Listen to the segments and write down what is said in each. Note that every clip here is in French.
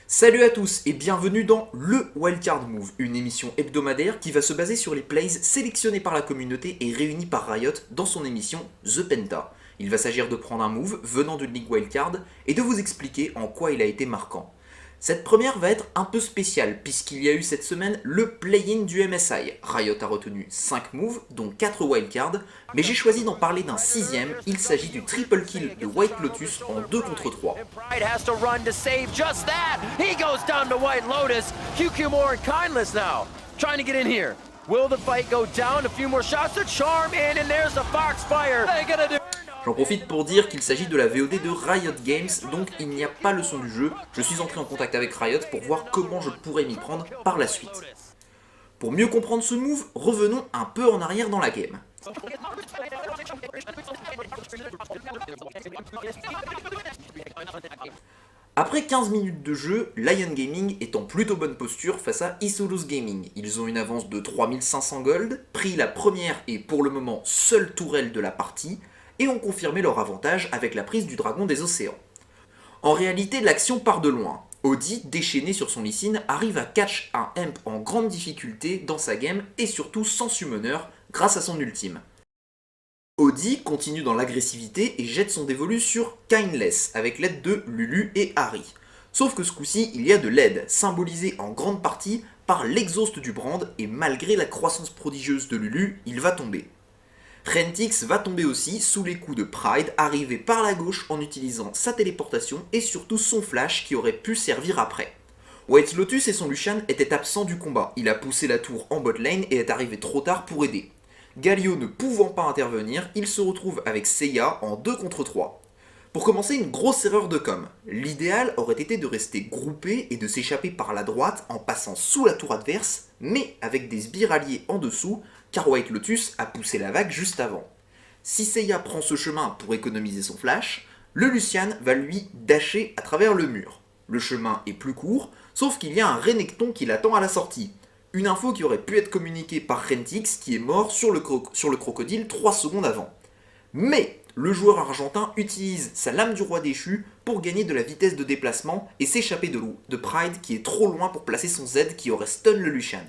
Salut à tous et bienvenue dans le Wildcard Move, une émission hebdomadaire qui va se baser sur les plays sélectionnés par la communauté et réunis par Riot dans son émission The Penta. Il va s'agir de prendre un move venant d'une ligue Wildcard et de vous expliquer en quoi il a été marquant. Cette première va être un peu spéciale puisqu'il y a eu cette semaine le play-in du MSI. Riot a retenu 5 moves, dont 4 wildcards, mais j'ai choisi d'en parler d'un sixième, il s'agit du triple kill de White Lotus en 2 contre 3. Pride has to run to save just that. He goes down to White Lotus. QQ more and Kindless now, trying to get in here. Will the fight go down? A few more shots. The charm in, and there's the Foxfire. They gonna do. J'en profite pour dire qu'il s'agit de la VOD de Riot Games, donc il n'y a pas le son du jeu. Je suis entré en contact avec Riot pour voir comment je pourrais m'y prendre par la suite. Pour mieux comprendre ce move, revenons un peu en arrière dans la game. Après 15 minutes de jeu, Lion Gaming est en plutôt bonne posture face à Isolus Gaming. Ils ont une avance de 3500 gold, pris la première et pour le moment seule tourelle de la partie, et ont confirmé leur avantage avec la prise du dragon des océans. En réalité, l'action part de loin. Audi, déchaîné sur son Lee Sin, arrive à catch un Imp en grande difficulté dans sa game et surtout sans summoner grâce à son ultime. Audi continue dans l'agressivité et jette son dévolu sur Kindless avec l'aide de Lulu et Harry. Sauf que ce coup-ci, il y a de l'aide, symbolisée en grande partie par l'exhaust du Brand et malgré la croissance prodigieuse de Lulu, il va tomber. Rentix va tomber aussi sous les coups de Pride, arrivé par la gauche en utilisant sa téléportation et surtout son flash qui aurait pu servir après. White Lotus et son Lucian étaient absents du combat, il a poussé la tour en bot lane et est arrivé trop tard pour aider. Galio ne pouvant pas intervenir, il se retrouve avec Seiya en 2 contre 3. Pour commencer, une grosse erreur de com. L'idéal aurait été de rester groupé et de s'échapper par la droite en passant sous la tour adverse, mais avec des sbires alliés en dessous, car White Lotus a poussé la vague juste avant. Si Seiya prend ce chemin pour économiser son flash, le Lucian va lui dasher à travers le mur. Le chemin est plus court, sauf qu'il y a un Renekton qui l'attend à la sortie. Une info qui aurait pu être communiquée par Rentix qui est mort sur le crocodile 3 secondes avant. Mais le joueur argentin utilise sa lame du roi déchu pour gagner de la vitesse de déplacement et s'échapper de Pride qui est trop loin pour placer son Z qui aurait stun le Lucian.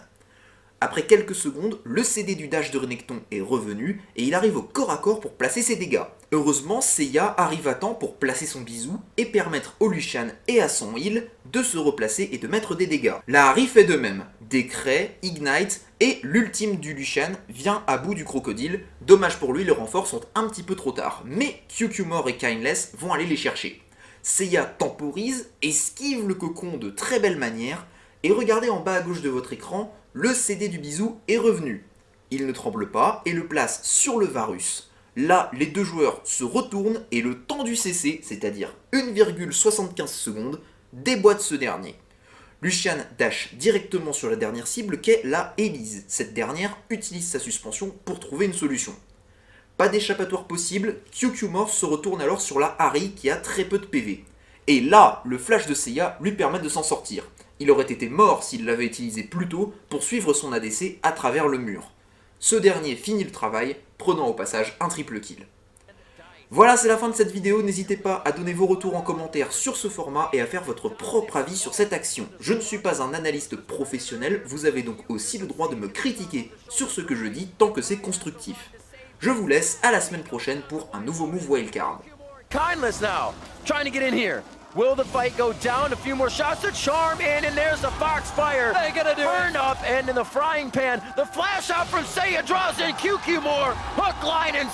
Après quelques secondes, le CD du dash de Renekton est revenu et il arrive au corps à corps pour placer ses dégâts. Heureusement, Seiya arrive à temps pour placer son bisou et permettre au Lucian et à son heal de se replacer et de mettre des dégâts. La Harry fait de même. Décret, Ignite et l'ultime du Lucian vient à bout du crocodile. Dommage pour lui, les renforts sont un petit peu trop tard. Mais QQ et Kindless vont aller les chercher. Seiya temporise, esquive le cocon de très belle manière et regardez en bas à gauche de votre écran, le CD du bisou est revenu. Il ne tremble pas et le place sur le Varus. Là, les deux joueurs se retournent et le temps du CC, c'est-à-dire 1,75 secondes, déboîte ce dernier. Lucian dash directement sur la dernière cible qu'est la Elise. Cette dernière utilise sa suspension pour trouver une solution. Pas d'échappatoire possible, QQ se retourne alors sur la Harry qui a très peu de PV. Et là, le flash de Seiya lui permet de s'en sortir. Il aurait été mort s'il l'avait utilisé plus tôt pour suivre son ADC à travers le mur. Ce dernier finit le travail, prenant au passage un triple kill. Voilà, c'est la fin de cette vidéo, n'hésitez pas à donner vos retours en commentaire sur ce format et à faire votre propre avis sur cette action. Je ne suis pas un analyste professionnel, vous avez donc aussi le droit de me critiquer sur ce que je dis tant que c'est constructif. Je vous laisse à la semaine prochaine pour un nouveau move wildcard. Kindless now, trying to get in here. Will the fight go down? A few more shots. The charm in, and there's the Foxfire. They gonna do burn up, and in the frying pan. The flash out from Seiya draws in QQ more. Hook, line, and